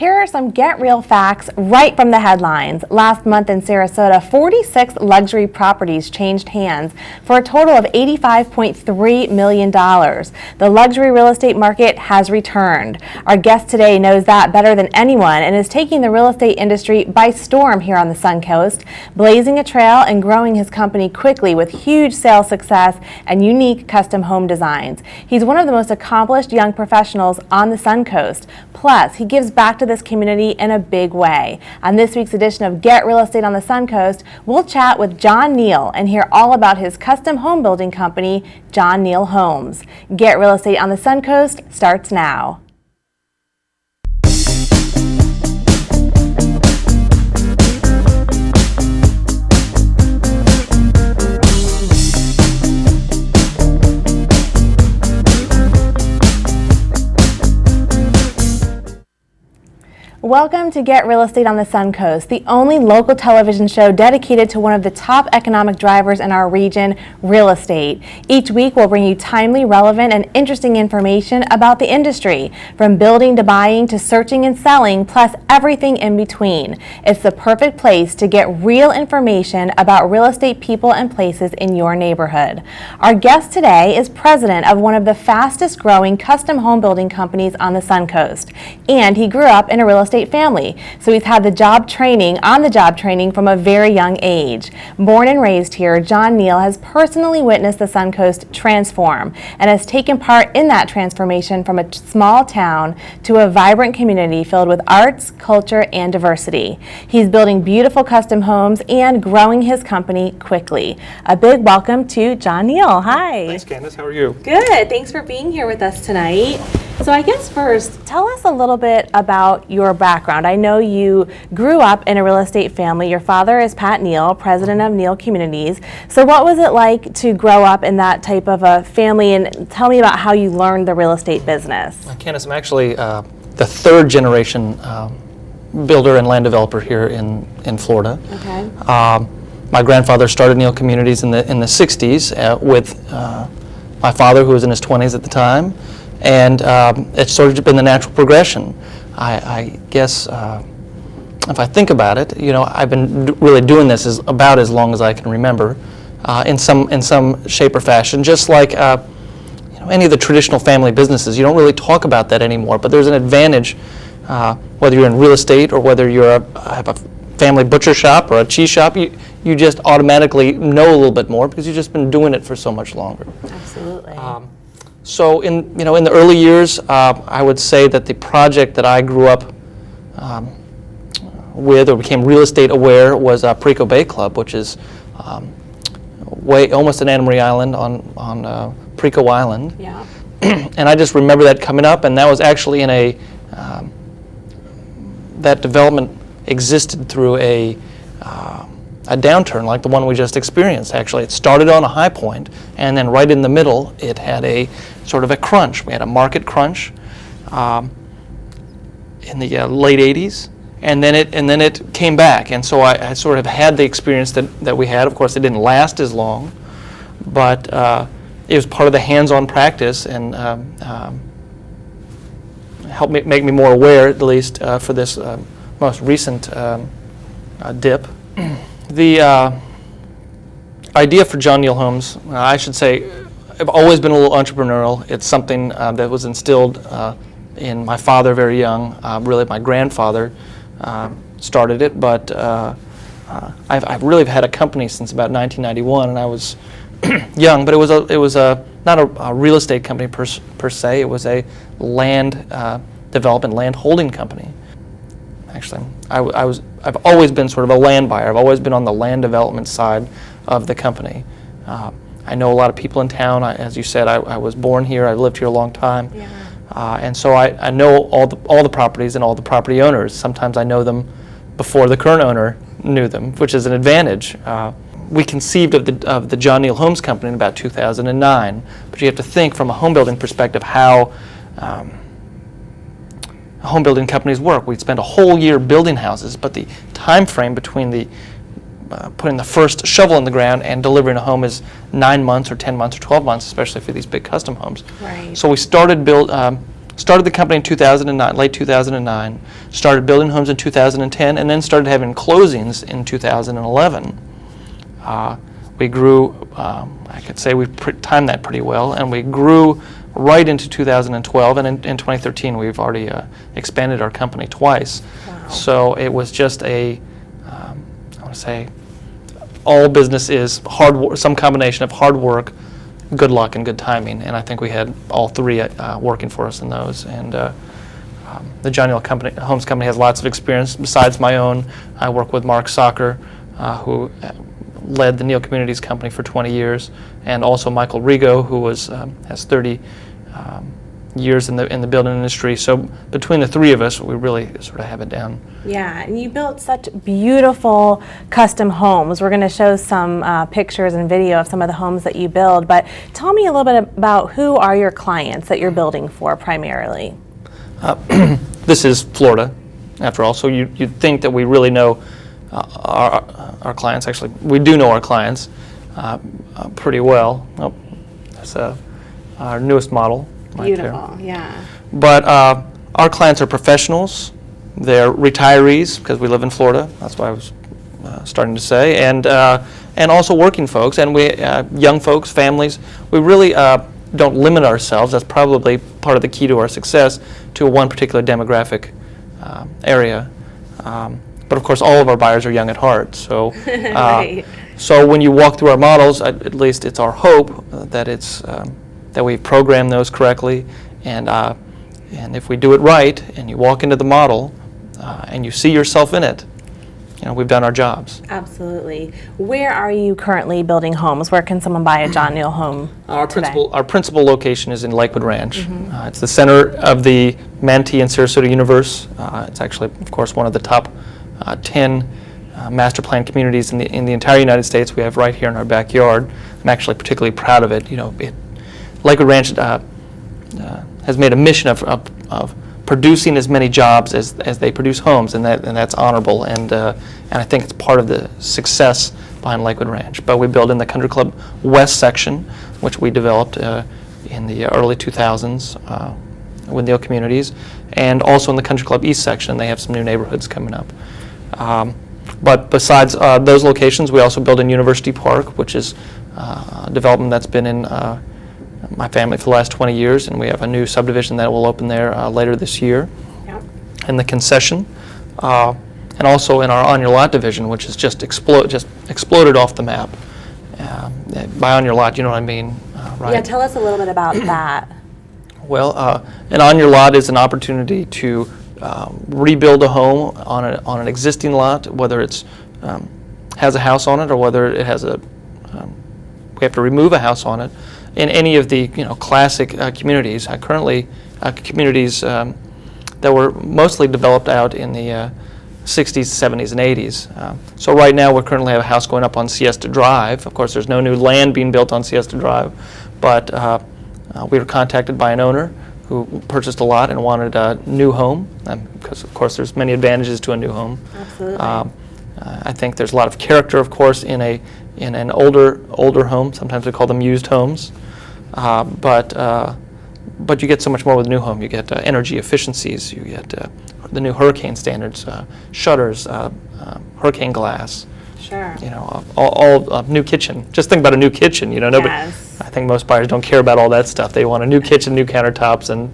Here are some Get Real facts right from the headlines. Last month in Sarasota, 46 luxury properties changed hands for a total of $85.3 million. The luxury real estate market has returned. Our guest today knows that better than anyone and is taking the real estate industry by storm here on the Suncoast, blazing a trail and growing his company quickly with huge sales success and unique custom home designs. He's one of the most accomplished young professionals on the Suncoast. Plus, he gives back to this community in a big way. On this week's edition of Get Real Estate on the Suncoast, we'll chat with John Neal and hear all about his custom home building company, Neal Homes. Get Real Estate on the Suncoast starts now. Welcome to Get Real Estate on the Suncoast, the only local television show dedicated to one of the top economic drivers in our region, real estate. Each week we'll bring you timely, relevant, and interesting information about the industry, from building to buying to searching and selling, plus everything in between. It's the perfect place to get real information about real estate people and places in your neighborhood. Our guest today is president of one of the fastest growing custom home building companies on the Suncoast, and he grew up in a real estate family, so he's had the job training from a very young age. Born and raised here, Neal has personally witnessed the Suncoast transform and has taken part in that transformation from a small town to a vibrant community filled with arts, culture, and diversity. He's building beautiful custom homes and growing his company quickly. A big welcome to Neal. Hi. Thanks, Candice. How are you? Good. Thanks for being here with us tonight. So I guess first, tell us a little bit about your background. I know you grew up in a real estate family. Your father is Pat Neal, president of Neal Communities. So what was it like to grow up in that type of a family, and tell me about how you learned the real estate business? Candice, I'm actually the third generation builder and land developer here in Florida. Okay. My grandfather started Neal Communities in the 60s with my father, who was in his 20s at the time. And it's sort of been the natural progression. I guess if I think about it, I've been really doing this about as long as I can remember, in some shape or fashion. Just like any of the traditional family businesses, you don't really talk about that anymore. But there's an advantage, whether you're in real estate or whether you have a family butcher shop or a cheese shop. You just automatically know a little bit more because you've just been doing it for so much longer. Absolutely. So in the early years, I would say that the project that I grew up with or became real estate aware was Perico Bay Club, which is almost an Anna Marie Island on Perico Island. Yeah. And I just remember that coming up, and that was actually in that development existed through a downturn like the one we just experienced. Actually, it started on a high point, and then right in the middle, it had a sort of a crunch. We had a market crunch in the late '80s, and then it came back. And so I sort of had the experience that we had. Of course, it didn't last as long, but it was part of the hands-on practice and helped make me more aware, at least for this most recent dip. The idea for Neal Homes, I should say, I've always been a little entrepreneurial. It's something that was instilled in my father very young. Really, my grandfather started it, but I've really had a company since about 1991, and I was young. But it was not a real estate company per se. It was a land development, land holding company. Actually, I've always been sort of a land buyer. I've always been on the land development side of the company. I know a lot of people in town. As you said, I was born here. I've lived here a long time. Yeah. And so I know all the properties and all the property owners. Sometimes I know them before the current owner knew them, which is an advantage. We conceived of the Neal Homes Company in about 2009, but you have to think from a home building perspective how home building companies work. We'd spend a whole year building houses, but the time frame between putting the first shovel in the ground and delivering a home is 9 months or 10 months or 12 months, especially for these big custom homes. Right. So we started started the company in 2009, late 2009, started building homes in 2010, and then started having closings in 2011. We grew, I could say we timed that pretty well, and we grew right into 2012, and in 2013 we've already expanded our company twice. Wow. So it was just I want to say, all business is hard work, some combination of hard work, good luck, and good timing, and I think we had all three working for us in those. And the John Neal Homes Company has lots of experience besides my own. I work with Mark Socker, who led the Neal Communities Company for 20 years, and also Michael Rigo, who has 30 years in the building industry. So between the three of us, we really sort of have it down. Yeah, and you built such beautiful custom homes. We're going to show some pictures and video of some of the homes that you build, but tell me a little bit about who are your clients that you're building for primarily? This is Florida, after all, so you'd think that we really know our clients. Actually, we do know our clients pretty well. Oh, that's our newest model. Beautiful, yeah. But our clients are professionals. They're retirees, because we live in Florida. That's what I was starting to say, and also working folks, and we young folks, families. We really don't limit ourselves. That's probably part of the key to our success, to one particular demographic area. But of course, all of our buyers are young at heart. So, Right. So when you walk through our models, at least it's our hope that that we program those correctly, and if we do it right, and you walk into the model, and you see yourself in it, we've done our jobs. Absolutely. Where are you currently building homes? Where can someone buy a John Neal home today? Our principal location is in Lakewood Ranch. It's the center of the Manatee and Sarasota universe. It's actually, of course, one of the top 10 master plan communities in the entire United States. We have right here in our backyard. I'm actually particularly proud of it. Lakewood Ranch has made a mission of producing as many jobs as they produce homes, and that's honorable. And I think it's part of the success behind Lakewood Ranch. But we build in the Country Club West section, which we developed in the early 2000s with Neal Communities, and also in the Country Club East section. They have some new neighborhoods coming up. But besides those locations, we also build in University Park, which is a development that's been in my family for the last 20 years, and we have a new subdivision that will open there later this year. Yep. In the concession, and also in our On Your Lot division, which has just exploded off the map. By On Your Lot, you know what I mean, right? Yeah, tell us a little bit about that. Well, an On Your Lot is an opportunity to rebuild a home on an existing lot, whether it's has a house on it or whether it has we have to remove a house on it. In any of the classic communities, currently communities that were mostly developed out in the 60s, 70s, and 80s. So right now we currently have a house going up on Siesta Drive. Of course, there's no new land being built on Siesta Drive, but we were contacted by an owner who purchased a lot and wanted a new home, because of course there's many advantages to a new home. Absolutely. I think there's a lot of character, of course, in an older home. Sometimes we call them used homes, but you get so much more with a new home. You get energy efficiencies. You get the new hurricane standards, shutters, hurricane glass. Sure. All new kitchen. Just think about a new kitchen. Nobody. Yes. I think most buyers don't care about all that stuff. They want a new kitchen, new countertops, and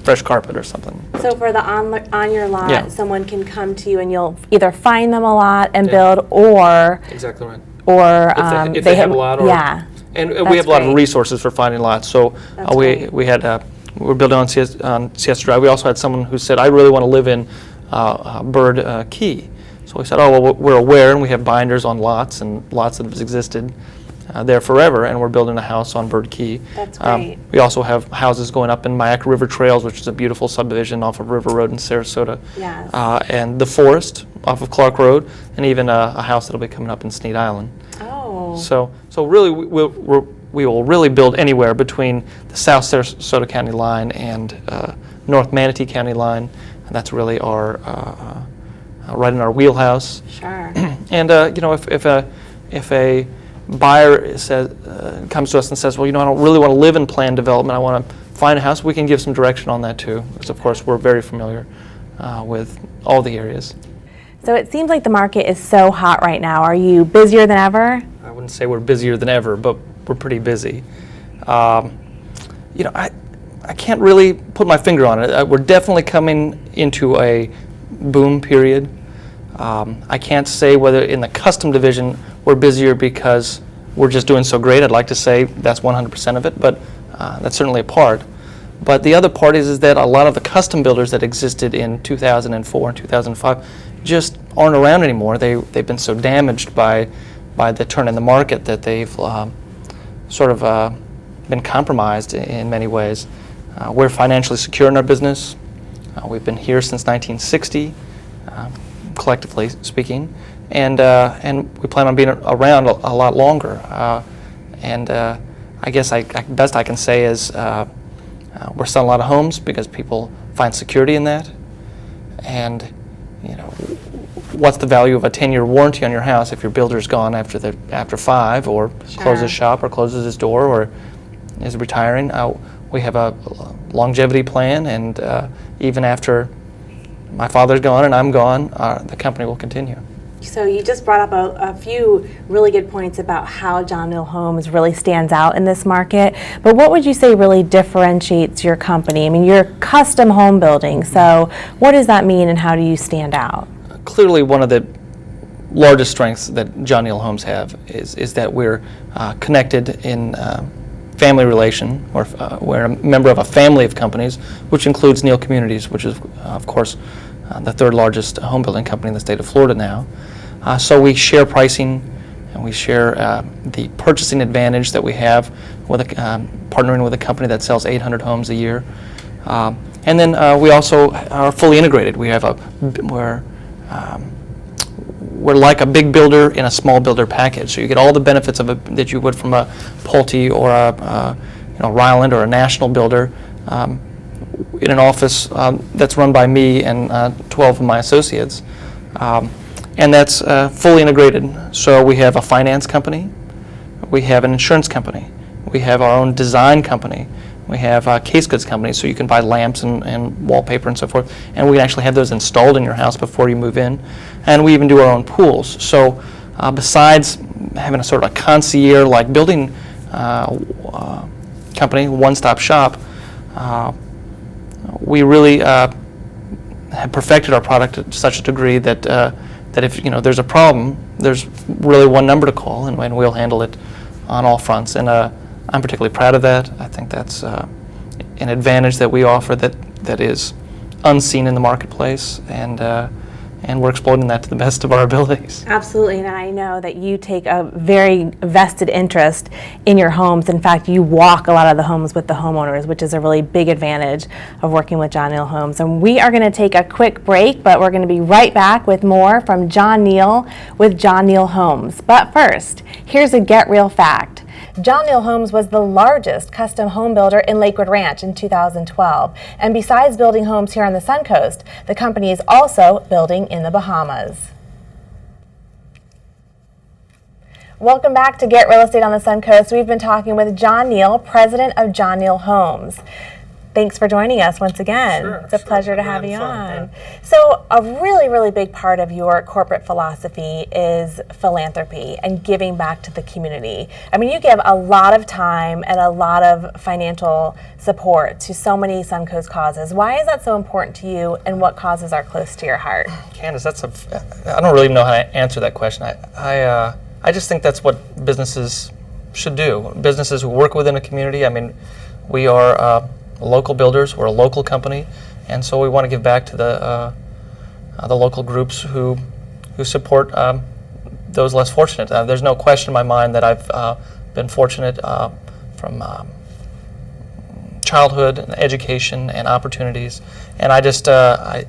fresh carpet or something. So for the on your lot, Yeah. someone can come to you and you'll either find them a lot and build, or Exactly right. or If they have a lot, or yeah. And we That's have a lot of great. resources for finding lots. So That's we great. were building on Siesta Drive. We also had someone who said, I really want to live in Bird Key. So we said, oh, well, we're aware, and we have binders on lots, and lots that have existed there forever, and we're building a house on Bird Key. That's great. We also have houses going up in Mayaca River Trails, which is a beautiful subdivision off of River Road in Sarasota. Yes. And the Forest off of Clark Road, and even a house that'll be coming up in Sneed Island. Oh. So really, we will really build anywhere between the South Sarasota County line and North Manatee County line, and that's really our right in our wheelhouse. Sure. And if a buyer comes to us and says, well, I don't really want to live in planned development. I want to find a house, we can give some direction on that too, because of course we're very familiar with all the areas. So it seems like the market is so hot right now. Are you busier than ever? I wouldn't say we're busier than ever, but we're pretty busy. I can't really put my finger on it. We're definitely coming into a boom period. I can't say whether in the custom division we're busier because we're just doing so great. I'd like to say that's 100% of it, but that's certainly a part. But the other part is that a lot of the custom builders that existed in 2004 and 2005 just aren't around anymore. They've been so damaged by the turn in the market that they've sort of been compromised in many ways. We're financially secure in our business. We've been here since 1960, collectively speaking, and we plan on being around a lot longer. I guess best I can say is we're selling a lot of homes because people find security in that. And what's the value of a 10-year warranty on your house if your builder's gone after 5, or closes shop, or closes his door, or is retiring? We have a longevity plan, and even after my father's gone and I'm gone, the company will continue. So you just brought up a few really good points about how John Neal Homes really stands out in this market. But what would you say really differentiates your company? I mean, you're custom home building, so what does that mean and how do you stand out? Clearly, one of the largest strengths that John Neal Homes have is that we're connected in family relation, or we're a member of a family of companies, which includes Neal Communities, which is, of course, the third largest home building company in the state of Florida now. So we share pricing, and we share the purchasing advantage that we have with partnering with a company that sells 800 homes a year. And then we also are fully integrated. We're like a big builder in a small builder package. So you get all the benefits of that you would from a Pulte or a Ryland or a national builder in an office that's run by me and 12 of my associates. And that's fully integrated. So we have a finance company, we have an insurance company, we have our own design company, we have a case goods company, so you can buy lamps and wallpaper and so forth, and we can actually have those installed in your house before you move in. And we even do our own pools. So besides having a sort of a concierge-like building company, one-stop shop, we really have perfected our product to such a degree that if there's a problem, there's really one number to call, and we'll handle it on all fronts. And I'm particularly proud of that. I think that's an advantage that we offer that is unseen in the marketplace, and we're exploiting that to the best of our abilities. Absolutely, and I know that you take a very vested interest in your homes. In fact, you walk a lot of the homes with the homeowners, which is a really big advantage of working with John Neal Homes. And we are going to take a quick break, but we're going to be right back with more from John Neal with John Neal Homes. But first, here's a Get Real fact. John Neal Homes was the largest custom home builder in Lakewood Ranch in 2012. And besides building homes here on the Suncoast, the company is also building in the Bahamas. Welcome back to Get Real Estate on the Suncoast. We've been talking with John Neal, president of John Neal Homes. Thanks for joining us once again. Sure, it's a pleasure to have you fun, on. So a really, really big part of your corporate philosophy is philanthropy and giving back to the community. I mean, you give a lot of time and a lot of financial support to so many Suncoast causes. Why is that so important to you, and what causes are close to your heart? Candice, I don't really know how to answer that question. I just think that's what businesses should do. Businesses who work within a community. I mean, we are local builders. We're a local company, and so we want to give back to the local groups who support those less fortunate. There's no question in my mind that I've been fortunate from childhood and education and opportunities, and I just I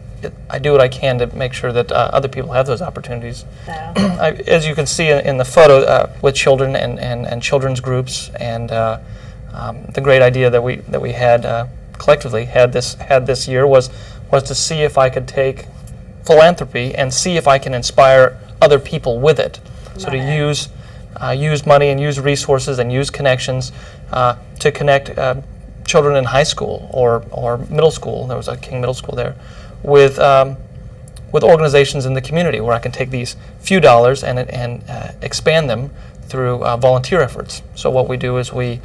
do what I can to make sure that other people have those opportunities. As you can see in the photo with children and children's groups, and the great idea that we had collectively had this year was to see if I could take philanthropy and see if I can inspire other people with it. So to use money and use resources and use connections to connect children in high school or middle school. There was a King Middle School there, with organizations in the community where I can take these few dollars and expand them through volunteer efforts. So what we do is we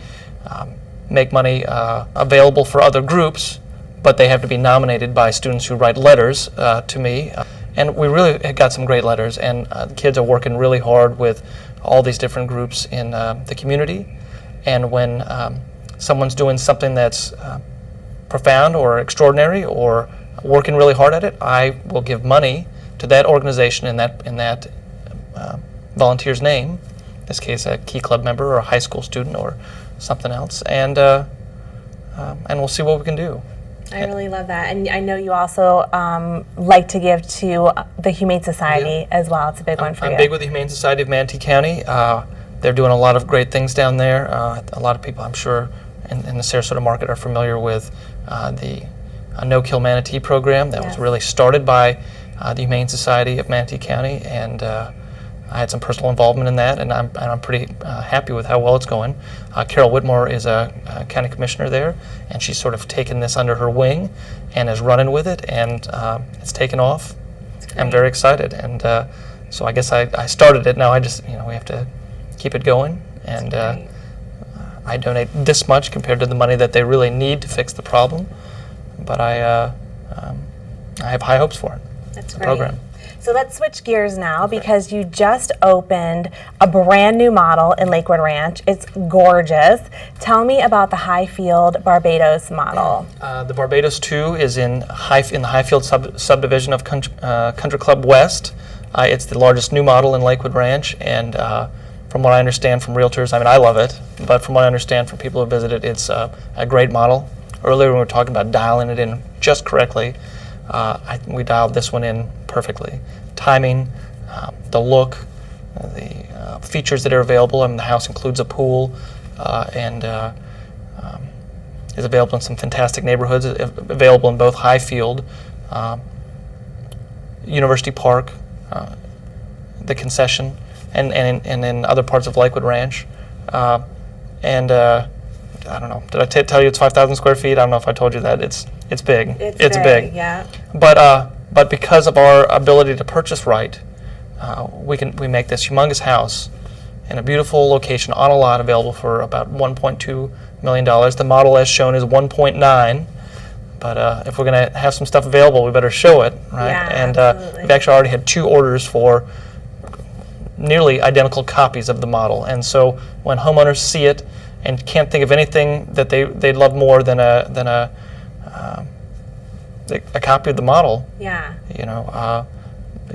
make money available for other groups, but they have to be nominated by students who write letters to me. And we really got some great letters, and the kids are working really hard with all these different groups in the community. And when someone's doing something that's profound or extraordinary or working really hard at it, I will give money to that organization in that volunteer's name. In this case, a Key Club member or a high school student or something else, and we'll see what we can do. I really love that. And I know you also like to give to the Humane Society as well. It's a big one for you. I'm big with the Humane Society of Manatee County. They're doing a lot of great things down there. A lot of people, I'm sure, in the Sarasota market are familiar with the No-Kill Manatee program that was really started by the Humane Society of Manatee County, and I had some personal involvement in that, and I'm pretty happy with how well it's going. Carol Whitmore is a county commissioner there, and she's sort of taken this under her wing and is running with it, and it's taken off. I'm very excited, and so I guess I started it. Now I just, we have to keep it going, and I donate this much compared to the money that they really need to fix the problem, but I have high hopes for it. That's the great. Program. So let's switch gears now, because you just opened a brand new model in Lakewood Ranch. It's gorgeous. Tell me about the Highfield Barbados model. The Barbados 2 is in the Highfield subdivision of Country Club West. It's the largest new model in Lakewood Ranch, and from what I understand from realtors, I love it, but from what I understand from people who visit it, it's a great model. Earlier when we were talking about dialing it in just correctly, we dialed this one in perfectly. Timing, the look, the features that are available. The house includes a pool and is available in some fantastic neighborhoods, available in both Highfield, University Park, the concession, and in other parts of Lakewood Ranch. I don't know, did I tell you it's 5,000 square feet? I don't know if I told you that. It's big. It's big. Yeah. But because of our ability to purchase right, we make this humongous house in a beautiful location on a lot available for about $1.2 million. The model as shown is 1.9, but if we're going to have some stuff available, we better show it, right? Yeah, and absolutely. we've actually already had 2 orders for nearly identical copies of the model, and so when homeowners see it and can't think of anything that they'd love more than a copy of the model. Yeah. You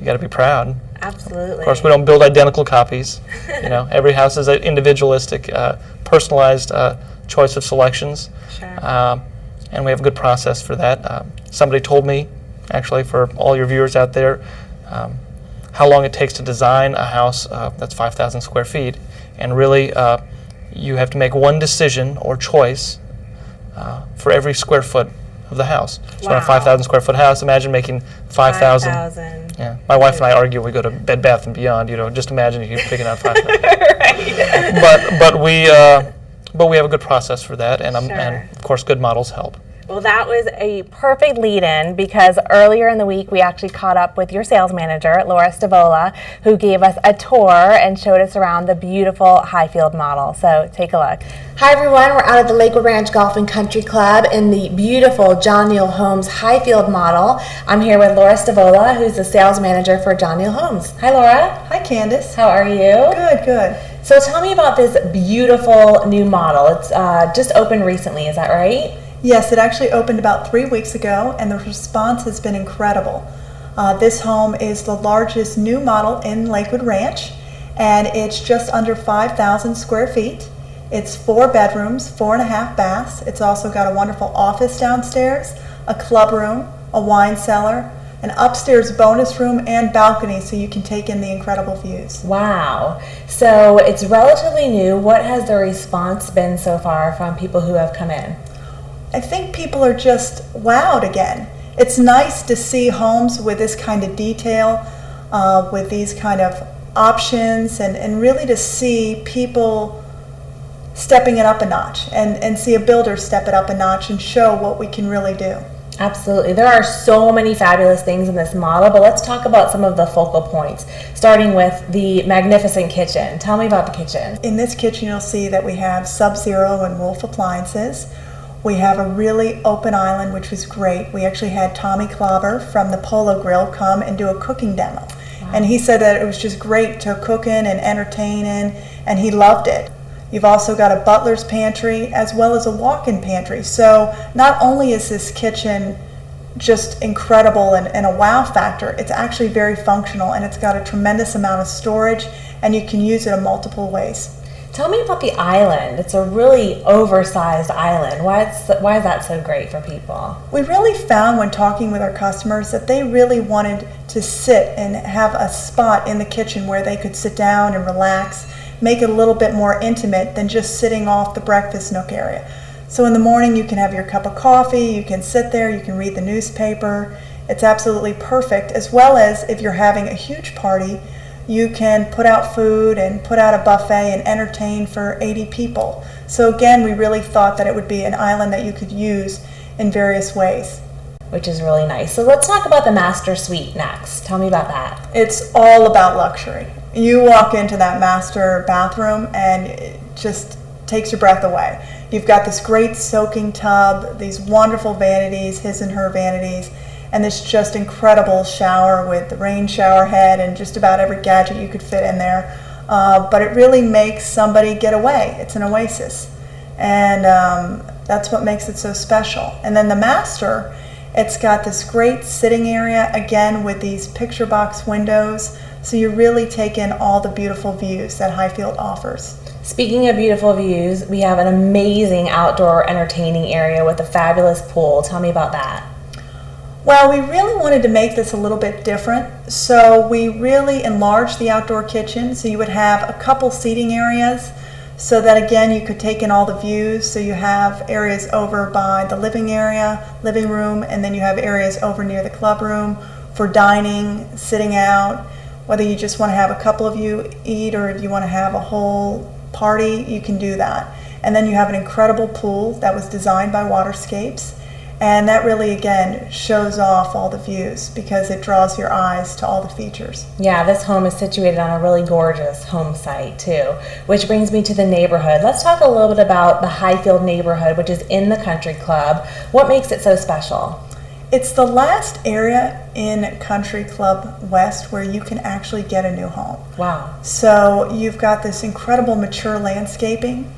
got to be proud. Absolutely. Of course, we don't build identical copies. Every house is an individualistic, personalized choice of selections. Sure. And we have a good process for that. Somebody told me, actually, for all your viewers out there, how long it takes to design a house that's 5,000 square feet, and really you have to make one decision or choice for every square foot of the house. So in a 5,000 square foot house, imagine making 5,000. Yeah, my wife and I argue. We go to Bed Bath and Beyond. Just imagine you picking out 5,000. Right. But we have a good process for that, and and of course good models help. Well, that was a perfect lead-in, because earlier in the week we actually caught up with your sales manager, Laura Stavola, who gave us a tour and showed us around the beautiful Highfield model. So take a look. Hi everyone, we're out at the Lakewood Ranch Golf and Country Club in the beautiful John Neal Homes Highfield model. I'm here with Laura Stavola, who's the sales manager for John Neal Homes. Hi Laura. Hi Candice. How are you? Good, good. So tell me about this beautiful new model. It's just opened recently, is that right? Yes, it actually opened about 3 weeks ago, and the response has been incredible. This home is the largest new model in Lakewood Ranch, and it's just under 5,000 square feet. It's 4 bedrooms, 4.5 baths. It's also got a wonderful office downstairs, a club room, a wine cellar, an upstairs bonus room, and balcony, so you can take in the incredible views. Wow. So it's relatively new. What has the response been so far from people who have come in? I think people are just wowed again. It's nice to see homes with this kind of detail, with these kind of options, and really to see people stepping it up a notch and see a builder step it up a notch and show what we can really do. Absolutely. There are so many fabulous things in this model, but let's talk about some of the focal points, starting with the magnificent kitchen. Tell me about the kitchen. In this kitchen, you'll see that we have Sub-Zero and Wolf appliances. We have a really open island, which was great. We actually had Tommy Clobber from the Polo Grill come and do a cooking demo. Wow. And he said that it was just great to cook in and entertain in, and he loved it. You've also got a butler's pantry as well as a walk-in pantry. So not only is this kitchen just incredible and a wow factor, it's actually very functional, and it's got a tremendous amount of storage, and you can use it in multiple ways. Tell me about the island. It's a really oversized island. Why is that so great for people? We really found when talking with our customers that they really wanted to sit and have a spot in the kitchen where they could sit down and relax, make it a little bit more intimate than just sitting off the breakfast nook area. So in the morning you can have your cup of coffee, you can sit there, you can read the newspaper. It's absolutely perfect, as well as if you're having a huge party, you can put out food and put out a buffet and entertain for 80 people. So again, we really thought that it would be an island that you could use in various ways. Which is really nice. So let's talk about the master suite next. Tell me about that. It's all about luxury. You walk into that master bathroom and it just takes your breath away. You've got this great soaking tub, these wonderful vanities, his and her vanities, and this just incredible shower with the rain shower head and just about every gadget you could fit in there. But it really makes somebody get away. It's an oasis. And that's what makes it so special. And then the master, it's got this great sitting area, again with these picture box windows, so you really take in all the beautiful views that Highfield offers. Speaking of beautiful views, we have an amazing outdoor entertaining area with a fabulous pool. Tell me about that. Well, we really wanted to make this a little bit different, so we really enlarged the outdoor kitchen, so you would have a couple seating areas, so that again you could take in all the views. So you have areas over by the living room, and then you have areas over near the club room for dining, sitting out. Whether you just want to have a couple of you eat or if you want to have a whole party, you can do that. And then you have an incredible pool that was designed by Waterscapes, and that really again shows off all the views because it draws your eyes to all the features. Yeah, this home is situated on a really gorgeous home site too, which brings me to the neighborhood. Let's talk a little bit about the Highfield neighborhood, which is in the country club. What makes it so special? It's the last area in Country Club West where you can actually get a new home. Wow. So you've got this incredible mature landscaping,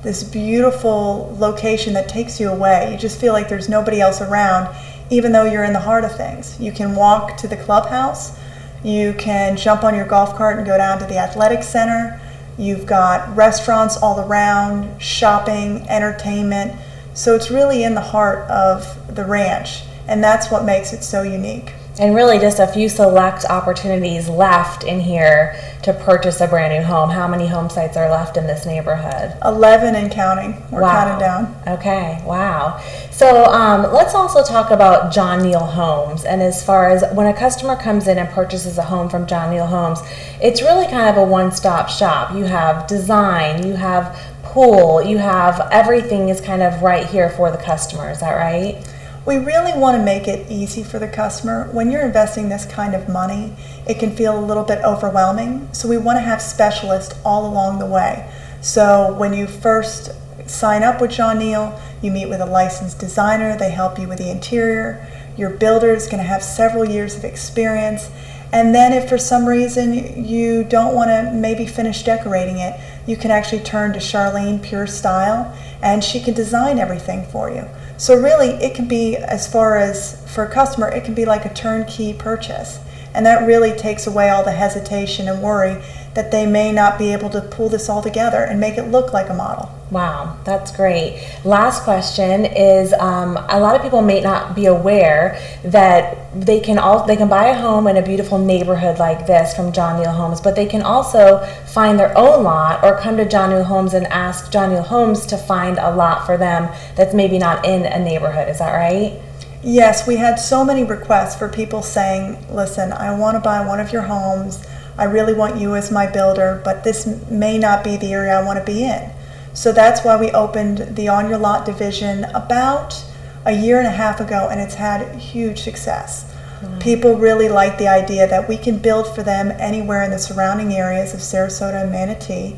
this beautiful location that takes you away. You just feel like there's nobody else around, even though you're in the heart of things. You can walk to the clubhouse, you can jump on your golf cart and go down to the athletic center. You've got restaurants all around, shopping, entertainment. So it's really in the heart of the ranch. And that's what makes it so unique. And really just a few select opportunities left in here to purchase a brand new home. How many home sites are left in this neighborhood? 11 and counting. We're counting down. Okay, wow. So let's also talk about John Neal Homes. And as far as when a customer comes in and purchases a home from John Neal Homes, it's really kind of a one-stop shop. You have design, you have pool, you have everything is kind of right here for the customer. Is that right? We really want to make it easy for the customer. When you're investing this kind of money, it can feel a little bit overwhelming. So we want to have specialists all along the way. So when you first sign up with John Neal, you meet with a licensed designer. They help you with the interior. Your builder is going to have several years of experience. And then if for some reason you don't want to maybe finish decorating it, you can actually turn to Charlene Pure Style, and she can design everything for you. So really, it can be, as far as for a customer, it can be like a turnkey purchase. And that really takes away all the hesitation and worry that they may not be able to pull this all together and make it look like a model. Wow, that's great. Last question is, a lot of people may not be aware that they can buy a home in a beautiful neighborhood like this from John Neal Homes, but they can also find their own lot or come to John Neal Homes and ask John Neal Homes to find a lot for them that's maybe not in a neighborhood. Is that right? Yes, we had so many requests for people saying, listen, I want to buy one of your homes. I really want you as my builder, but this may not be the area I want to be in. So that's why we opened the On Your Lot division about a year and a half ago, and it's had huge success. People really like the idea that we can build for them anywhere in the surrounding areas of Sarasota and Manatee,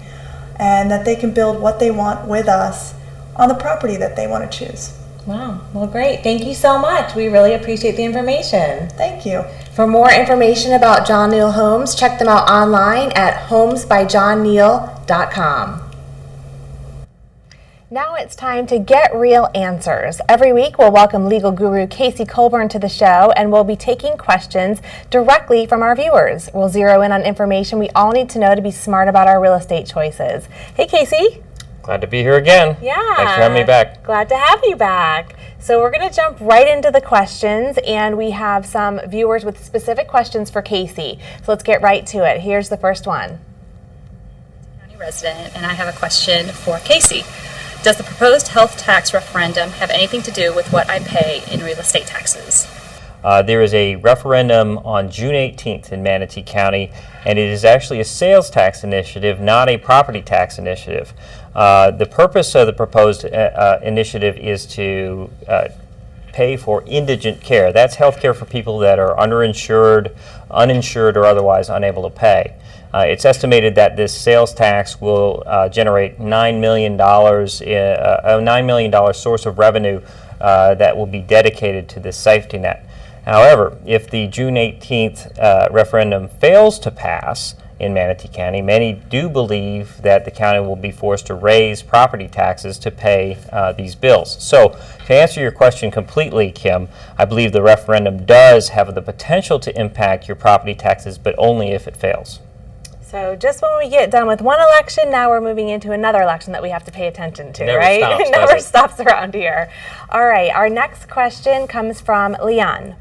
and that they can build what they want with us on the property that they want to choose. Wow. Well, great. Thank you so much. We really appreciate the information. Thank you. For more information about John Neal Homes, check them out online at homesbyjohnneal.com. Now it's time to get real answers. Every week we'll welcome legal guru Casey Colburn to the show, and we'll be taking questions directly from our viewers. We'll zero in on information we all need to know to be smart about our real estate choices. Hey, Casey. Glad to be here again. Yeah. Thanks for having me back. Glad to have you back. So we're going to jump right into the questions, and we have some viewers with specific questions for Casey. So let's get right to it. Here's the first one. County resident, and I have a question for Casey. Does the proposed health tax referendum have anything to do with what I pay in real estate taxes? There is a referendum on June 18th in Manatee County, and it is actually a sales tax initiative, not a property tax initiative. The purpose of the proposed initiative is to pay for indigent care. That's health care for people that are underinsured, uninsured, or otherwise unable to pay. It's estimated that this sales tax will generate $9 million, a $9 million source of revenue that will be dedicated to this safety net. However, if the June 18th referendum fails to pass in Manatee County, many do believe that the county will be forced to raise property taxes to pay these bills. So, to answer your question completely, Kim, I believe the referendum does have the potential to impact your property taxes, but only if it fails. So just when we get done with one election, now we're moving into another election that we have to pay attention to, Never right? stops, It never does it? stops around here. All right, our next question comes from Leon.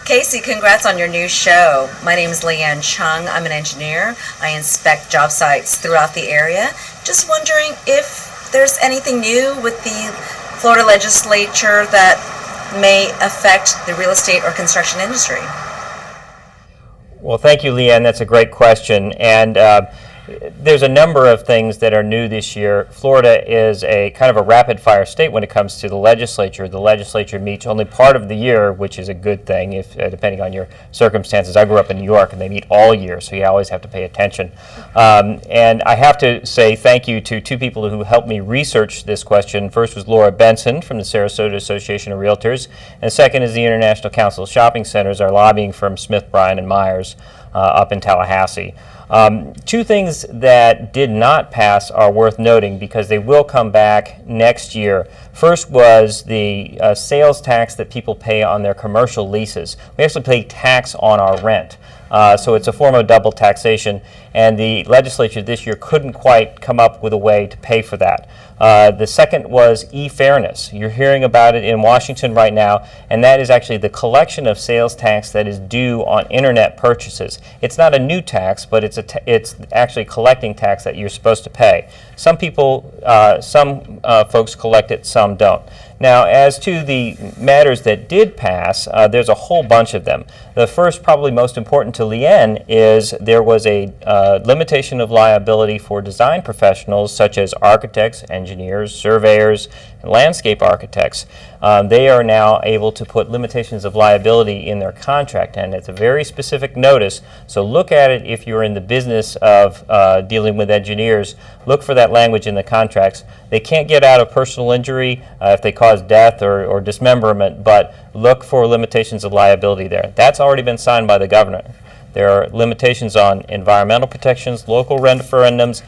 Casey, congrats on your new show. My name is Leanne Chung. I'm an engineer. I inspect job sites throughout the area. Just wondering if there's anything new with the Florida legislature that may affect the real estate or construction industry. Well, thank you, Leanne. That's a great question. And there's a number of things that are new this year. Florida is a kind of a rapid-fire state when it comes to the legislature. The legislature meets only part of the year, which is a good thing, if depending on your circumstances. I grew up in New York, and they meet all year, so you always have to pay attention. And I have to say thank you to two people who helped me research this question. First was Laura Benson from the Sarasota Association of Realtors, and second is the International Council of Shopping Centers, our lobbying firm Smith, Bryan, and Myers up in Tallahassee. Two things that did not pass are worth noting because they will come back next year. First was the sales tax that people pay on their commercial leases. We actually pay tax on our rent. So it's a form of double taxation, and the legislature this year couldn't quite come up with a way to pay for that. The second was e-fairness. You're hearing about it in Washington right now, and that is actually the collection of sales tax that is due on internet purchases. It's not a new tax, but it's actually collecting tax that you're supposed to pay. Some people, some folks collect it, some don't. Now, as to the matters that did pass, there's a whole bunch of them. The first, probably most important to Leanne, is there was a limitation of liability for design professionals such as architects, engineers, surveyors, and landscape architects. They are now able to put limitations of liability in their contract, and it's a very specific notice. So look at it if you're in the business of dealing with engineers. Look for that language in the contracts. They can't get out of personal injury if they cause death or dismemberment, but look for limitations of liability there. That's already been signed by the governor. There are limitations on environmental protections, local referendums,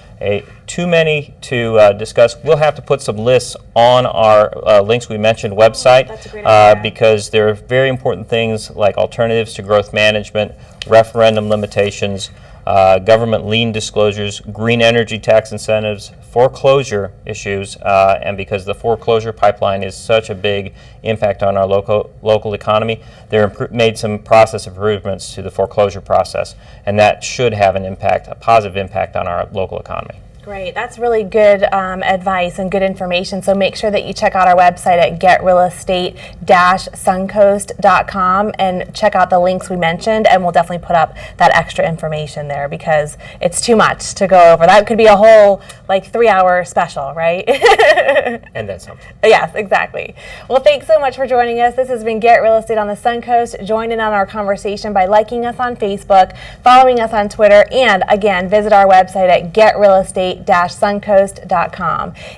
too many to discuss. We'll have to put some lists on our links we mentioned website. That's a great idea. Because there are very important things like alternatives to growth management, referendum limitations, government lien disclosures, green energy tax incentives, foreclosure issues, and because the foreclosure pipeline is such a big impact on our local economy, they're made some process improvements to the foreclosure process, and that should have an impact, a positive impact on our local economy. Great. That's really good advice and good information. So make sure that you check out our website at getrealestate-suncoast.com and check out the links we mentioned, and we'll definitely put up that extra information there because it's too much to go over. That could be a whole 3-hour special, right? And then some. Yes, exactly. Well, thanks so much for joining us. This has been Get Real Estate on the Suncoast. Join in on our conversation by liking us on Facebook, following us on Twitter, and again, visit our website at getrealestate-suncoast.com.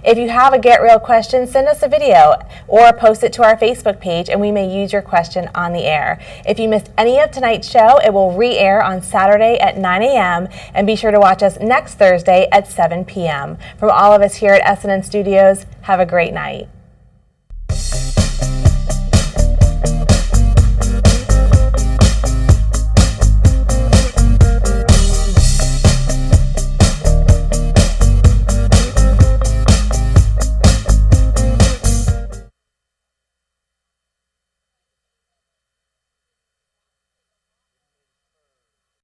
If you have a Get Real question, send us a video or post it to our Facebook page and we may use your question on the air. If you missed any of tonight's show, it will re-air on Saturday at 9 a.m. and be sure to watch us next Thursday at 7 p.m. From all of us here at SNN Studios, have a great night.